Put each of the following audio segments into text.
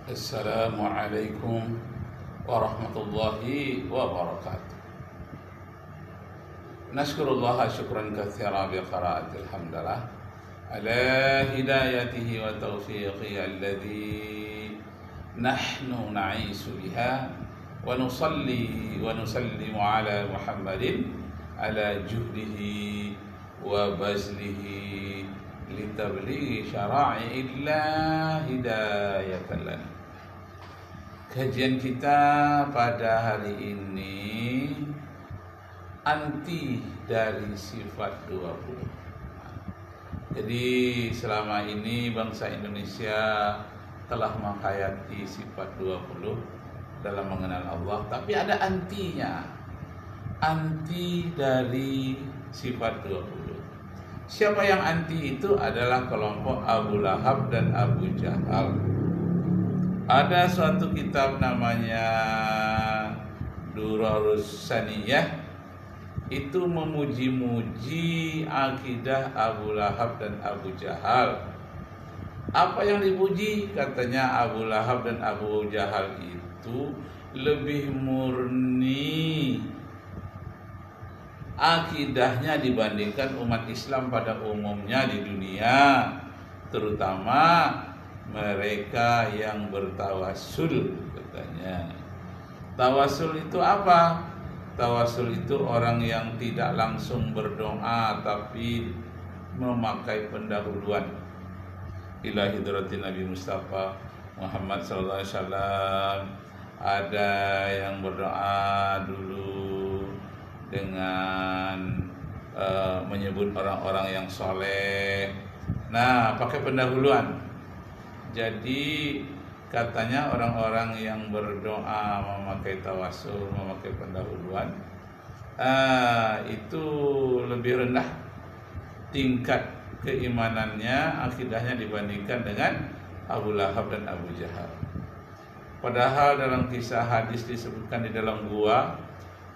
Assalamualaikum warahmatullahi wabarakatuh. Nashkurullah syukran katsira bi qiraatil hamdalah ala hidayatihi wa taufiqihi alladhi nahnu na'isu biha wa nusalli wa nusallimu ala Muhammadin ala juhdihi wa bazlihi litablighi syara'i'illah hidayatan lana. Kajian kita pada hari ini anti dari sifat 20. Jadi selama ini bangsa Indonesia telah menghayati sifat 20 dalam mengenal Allah, tapi ada antinya. Anti dari sifat 20. Siapa yang anti itu adalah kelompok Abu Lahab dan Abu Jahal. Ada suatu kitab namanya Durarus Saniyah, itu memuji-muji akidah Abu Lahab dan Abu Jahal. Apa yang dipuji? Katanya Abu Lahab dan Abu Jahal itu lebih murni akidahnya dibandingkan umat Islam pada umumnya di dunia, terutama mereka yang bertawasul. Katanya tawasul itu apa? Tawasul itu orang yang tidak langsung berdoa tapi memakai pendahuluan ila hidratin Nabi Mustafa Muhammad sallallahu alaihi wasallam. Ada yang berdoa dulu dengan menyebut orang-orang yang soleh. Nah, pakai pendahuluan. Jadi katanya orang-orang yang berdoa memakai tawasul, memakai pendahuluan, itu lebih rendah tingkat keimanannya, akidahnya dibandingkan dengan Abu Lahab dan Abu Jahal. Padahal dalam kisah hadis disebutkan di dalam gua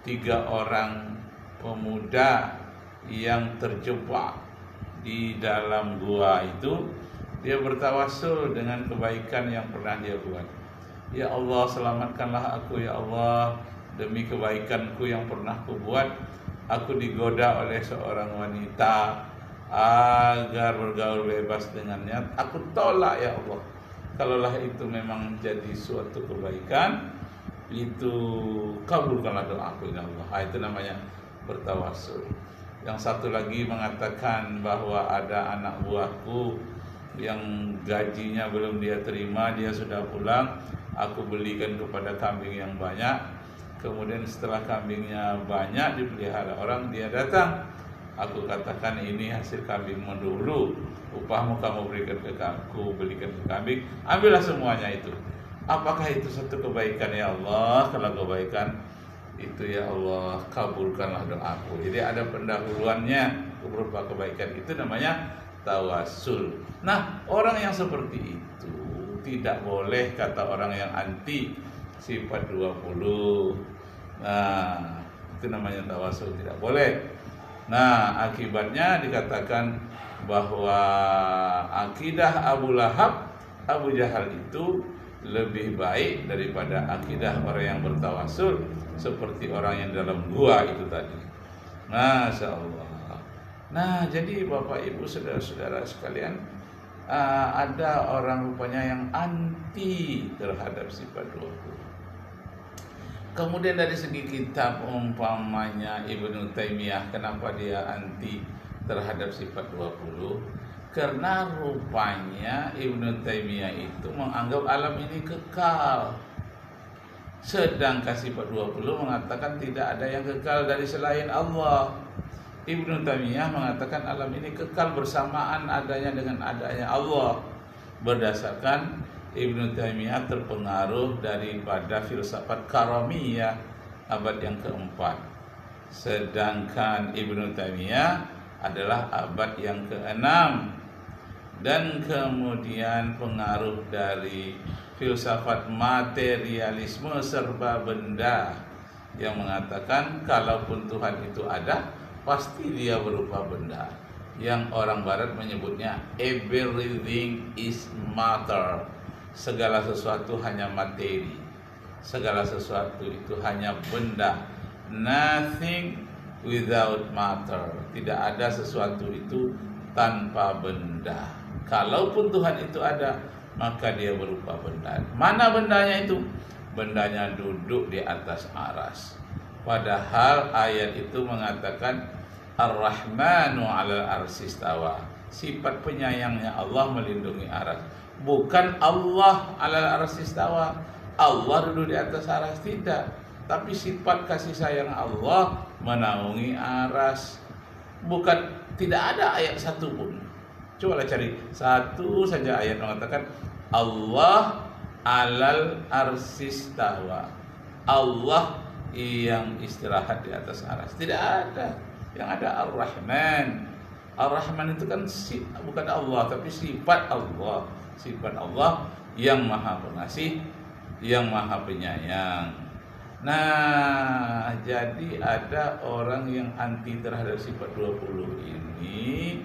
3 orang pemuda yang terjebak di dalam gua itu, dia bertawasul dengan kebaikan yang pernah dia buat. Ya Allah, selamatkanlah aku ya Allah, demi kebaikanku yang pernah kubuat. Aku digoda oleh seorang wanita agar bergaul bebas dengannya. Aku tolak ya Allah. Kalaulah itu memang jadi suatu kebaikan, itu kabulkanlah doaku ya Allah. Itu namanya bertawasul. Yang satu lagi mengatakan bahwa ada anak buahku yang gajinya belum dia terima, dia sudah pulang, aku belikan kepada kambing yang banyak. Kemudian setelah kambingnya banyak dipelihara orang, dia datang, aku katakan ini hasil kambingmu dulu, upahmu kamu berikan ke aku, belikan ke kambing, ambillah semuanya itu. Apakah itu satu kebaikan ya Allah? Kalau kebaikan itu ya Allah, kabulkanlah doaku. Jadi ada pendahuluannya berupa kebaikan, itu namanya tawasul. Nah, orang yang seperti itu tidak boleh, kata orang yang anti sifat 20. Nah, itu namanya tawasul, tidak boleh. Nah, akibatnya dikatakan bahwa akidah Abu Lahab, Abu Jahal itu lebih baik daripada akidah orang yang bertawasul, seperti orang yang dalam gua itu tadi. Masya Allah. Nah, jadi Bapak Ibu saudara-saudara sekalian, ada orang rupanya yang anti terhadap sifat 20. Kemudian dari segi kitab umpamanya Ibnu Taimiyah, kenapa dia anti terhadap sifat 20? Karena rupanya Ibnu Taimiyah itu menganggap alam ini kekal. Sedangkan sifat 20 mengatakan tidak ada yang kekal dari selain Allah. Ibnu Taimiyah mengatakan alam ini kekal bersamaan adanya dengan adanya Allah. Berdasarkan Ibnu Taimiyah terpengaruh daripada filsafat Karamiyah abad yang keempat. Sedangkan Ibnu Taimiyah adalah abad yang keenam. Dan kemudian pengaruh dari filsafat materialisme serba benda yang mengatakan kalaupun Tuhan itu ada, pasti dia berupa benda. Yang orang barat menyebutnya everything is matter. segala sesuatu hanya materi, segala sesuatu itu hanya benda. Nothing without matter. Tidak ada sesuatu itu tanpa benda. Kalaupun Tuhan itu ada, maka dia berupa benda. Mana bendanya itu? Bendanya duduk di atas aras. Padahal ayat itu mengatakan Ar-Rahmanu 'alal arsy istawa. Sifat penyayangnya Allah melindungi aras. Bukan Allah 'alal arsy istawa. Allah duduk di atas aras, tidak. Tapi sifat kasih sayang Allah menaungi aras. Bukan, tidak ada ayat satu pun. Cobalah cari satu saja ayat mengatakan Allah 'alal arsy istawa. Allah yang istirahat di atas aras. Tidak ada. Yang ada Ar-Rahman. Ar-Rahman itu kan bukan Allah, tapi sifat Allah. Sifat Allah yang maha pengasih, yang maha penyayang. Nah, jadi ada orang yang anti terhadap sifat 20 ini.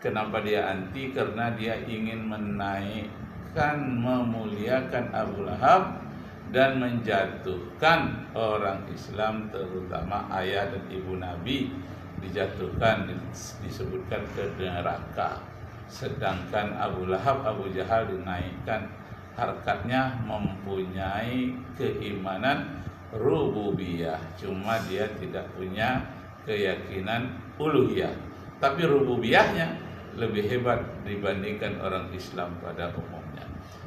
Kenapa dia anti? Karena dia ingin menaikkan, memuliakan Abu Lahab dan menjatuhkan orang Islam, terutama ayah dan ibu Nabi, dijatuhkan, disebutkan ke neraka. Sedangkan Abu Lahab, Abu Jahal dinaikkan, harkatnya mempunyai keimanan rububiyah, cuma dia tidak punya keyakinan uluhiyah. Tapi rububiyahnya lebih hebat dibandingkan orang Islam pada umumnya.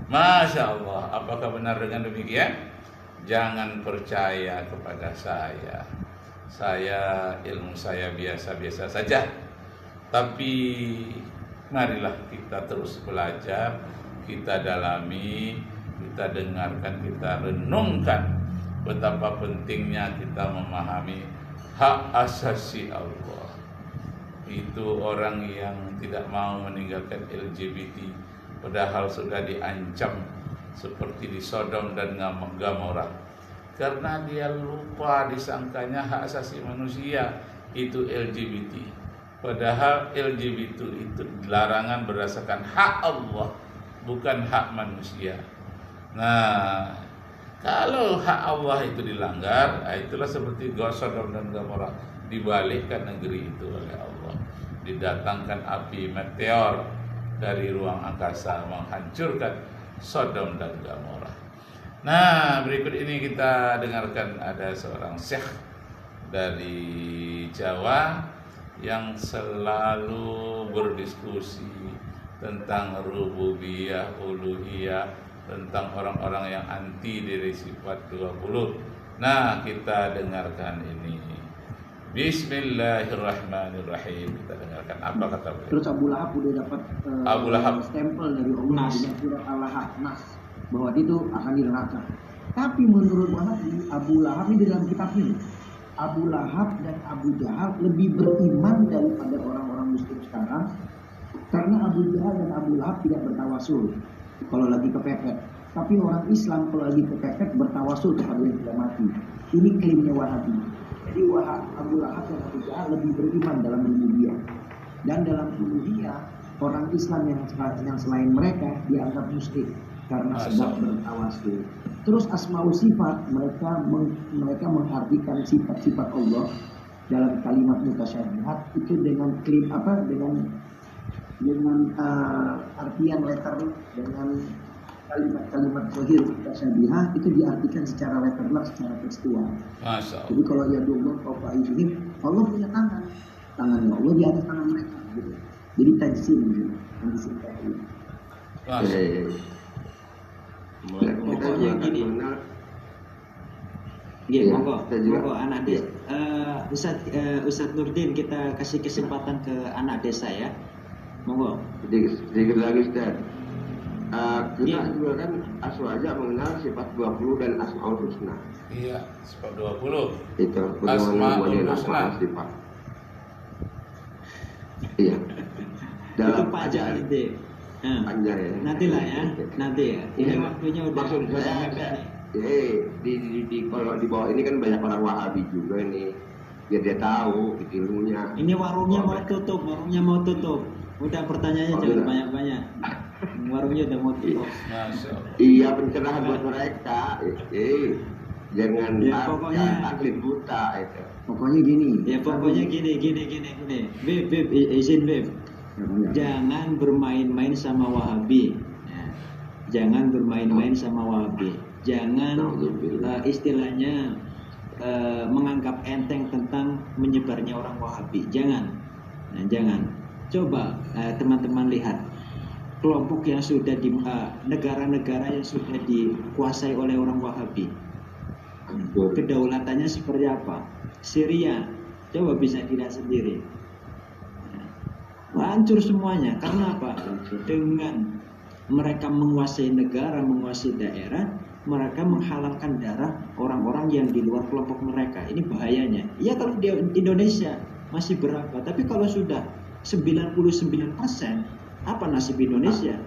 Masya Allah, apakah benar dengan demikian? Jangan percaya kepada saya. Ilmu saya biasa-biasa saja. Tapi marilah kita terus belajar, kita dalami, kita dengarkan, kita renungkan betapa pentingnya kita memahami hak asasi Allah. Itu orang yang tidak mau meninggalkan LGBT, padahal sudah diancam seperti di Sodom dan Gomora, karena dia lupa, disangkanya hak asasi manusia itu LGBT, padahal LGBT itu larangan berdasarkan hak Allah, bukan hak manusia. Nah, kalau hak Allah itu dilanggar, itulah seperti Sodom dan Gomora, dibalikkan negeri itu oleh Allah, didatangkan api meteor dari ruang angkasa menghancurkan Sodom dan Gomora. Nah, berikut ini kita dengarkan ada seorang syekh dari Jawa yang selalu berdiskusi tentang rububiyah, uluhiyah, tentang orang-orang yang anti dari sifat 20. Nah, kita dengarkan ini. Bismillahirrahmanirrahim. Kita dengarkan apa kata beliau. Terus Abu Lahab udah dapat Abu Lahab stempel dari Allah dengan surat Al-Lahab Nas bahwa dia itu akan di neraka. Tapi menurut Wahabi, Abu Lahab ini dalam kitab ini, Abu Lahab dan Abu Jahal lebih beriman daripada orang-orang muslim sekarang, karena Abu Jahal dan Abu Lahab tidak bertawasul kalau lagi kepepet. Tapi orang Islam kalau lagi kepepet bertawasul kepada yang sudah mati. Ini klaimnya Wahabi. Jadi Abu Lahab dan Abu Jahal lebih beriman dalam rububiyah. Dan dalam uluhiyah, orang Islam yang selain mereka dianggap musyrik karena sebab bertawasul. Terus asmaul sifat, mereka mengartikan sifat-sifat Allah dalam kalimat mutasyabihat itu dengan klaim dengan artian letter, dengan kalimat zahir mutasyabihat itu diartikan secara letterlek, secara tekstual. Jadi kalau ya Allah fauqa aydihim, Allah punya tangannya Allah di atas tangan mereka gitu. Jadi tajsim gitu. Pokoknya gini. Iya, monggo anak desa. Ustaz Nurdin, kita kasih kesempatan ke anak desa ya. Monggo. Sedikit lagi Ustaz. Kita juga kan aswaja mengenal sifat 20 dan asmaul husna. Iya, sifat 20. Itu bagaimana asmaul sifat. Iya. Dalam ajaran itu. Panjang ya. Nantilah ya. Nanti ya. Ini waktunya udah maksud saya di kalau di bawah ini kan banyak orang Wahabi juga nih. Biar dia tahu ilmunya. Ini warungnya mau tutup. Udah pertanyaannya jangan banyak-banyak. warungnya udah mau tutup. Masya Allah. Iya, pencerahan buat mereka. Jangan Ya, pokoknya- taklid buta itu. Pokoknya gini. Ya pokoknya gini. Beb, izin Beb. Ya. Jangan bermain-main sama Wahabi. Ya. Jangan bermain-main sama Wahabi. Jangan istilahnya menganggap enteng tentang menyebarnya orang Wahabi. Jangan. Nah, jangan. Coba teman-teman lihat kelompok yang sudah di negara-negara yang sudah dikuasai oleh orang Wahabi. Kedaulatannya seperti apa? Syria, coba bisa dilihat sendiri. Hancur semuanya. Karena apa? Dengan mereka menguasai negara, menguasai daerah, mereka menghalalkan darah orang-orang yang di luar kelompok mereka. Ini bahayanya. Ya kalau di Indonesia masih berapa? Tapi kalau sudah 99%, apa nasib Indonesia?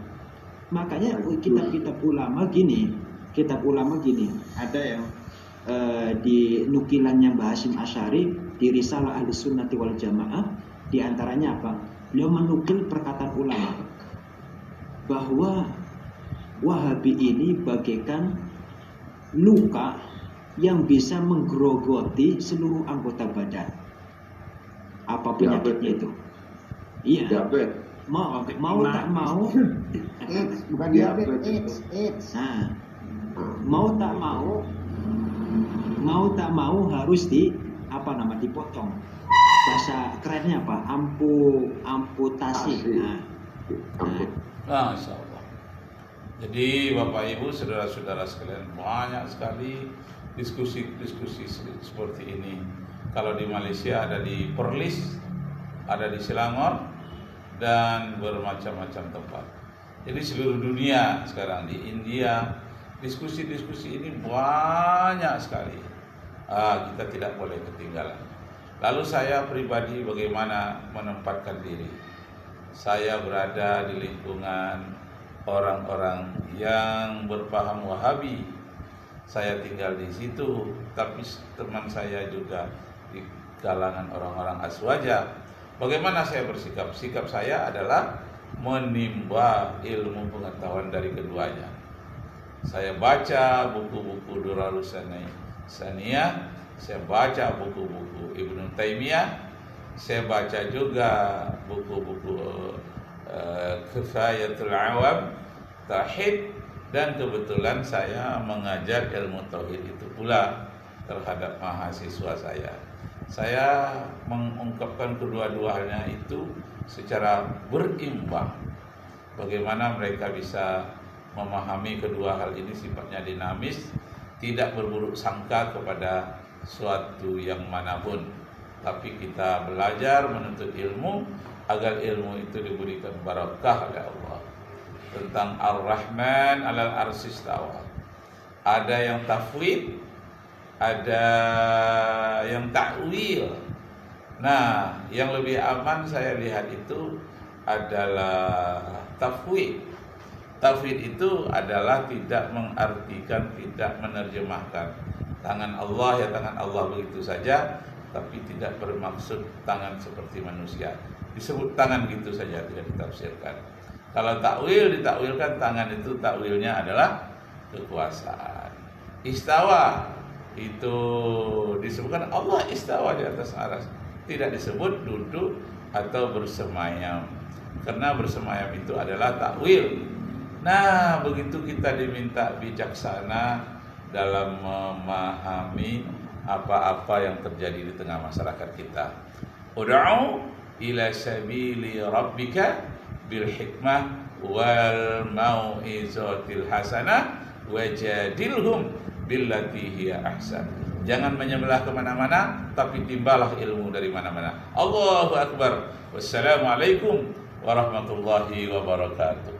Makanya kitab ulama gini. Ada yang di nukilannya Mbah Hasyim Asy'ari di Risalah Ahli Sunnati wal Jamaah, di antaranya apa? Beliau menukil perkataan ulama bahwa Wahabi ini bagaikan luka yang bisa menggerogoti seluruh anggota badan. Apa penyakitnya itu? Iya. Diabetes. Mau tak mau. Bukan diabetes, AIDS. Nah, mau tak mau harus dipotong. Bahasa kerennya apa? Amputasi. Nah, Masya Allah. Jadi Bapak Ibu, saudara-saudara sekalian, banyak sekali diskusi-diskusi seperti ini. Kalau di Malaysia ada di Perlis, ada di Selangor, dan bermacam-macam tempat. Jadi seluruh dunia sekarang, di India, diskusi-diskusi ini banyak sekali. Kita tidak boleh ketinggalan. Lalu saya pribadi bagaimana menempatkan diri? Saya berada di lingkungan orang-orang yang berpaham Wahabi. Saya tinggal di situ, tapi teman saya juga di kalangan orang-orang Aswaja. Bagaimana saya bersikap? Sikap saya adalah menimba ilmu pengetahuan dari keduanya. Saya baca buku-buku Durarus Saniyah, saya baca buku-buku Ibnu Taimiyah, saya baca juga buku-buku Kifayatul Awam, Tauhid, dan kebetulan saya mengajar ilmu Tauhid itu pula terhadap mahasiswa saya. Saya mengungkapkan kedua-duanya itu secara berimbang. Bagaimana mereka bisa memahami kedua hal ini sifatnya dinamis, tidak berburuk sangka kepada suatu yang manapun. Tapi kita belajar menuntut ilmu agar ilmu itu diberikan barakah oleh Allah. Tentang Ar-Rahman 'alal arsy istawa. Ada yang tafwid, ada yang takwil. Nah, yang lebih aman saya lihat itu adalah tafwid. Tafwid itu adalah tidak mengartikan, tidak menerjemahkan. Tangan Allah ya tangan Allah begitu saja, tapi tidak bermaksud tangan seperti manusia. Disebut tangan gitu saja, tidak ditafsirkan. Kalau takwil ditakwilkan, tangan itu takwilnya adalah kekuasaan. Istawa itu disebutkan Allah istawa di atas aras, tidak disebut duduk atau bersemayam, karena bersemayam itu adalah takwil. Nah, begitu kita diminta bijaksana dalam memahami apa-apa yang terjadi di tengah masyarakat kita. Ud'u ila sabili rabbika bil hikmah wal mau'izatil hasanah wajadilhum billati hiya ahsan. Jangan menyebelah kemana-mana, tapi timbalah ilmu dari mana-mana. Allahu Akbar. Wassalamualaikum warahmatullahi wabarakatuh.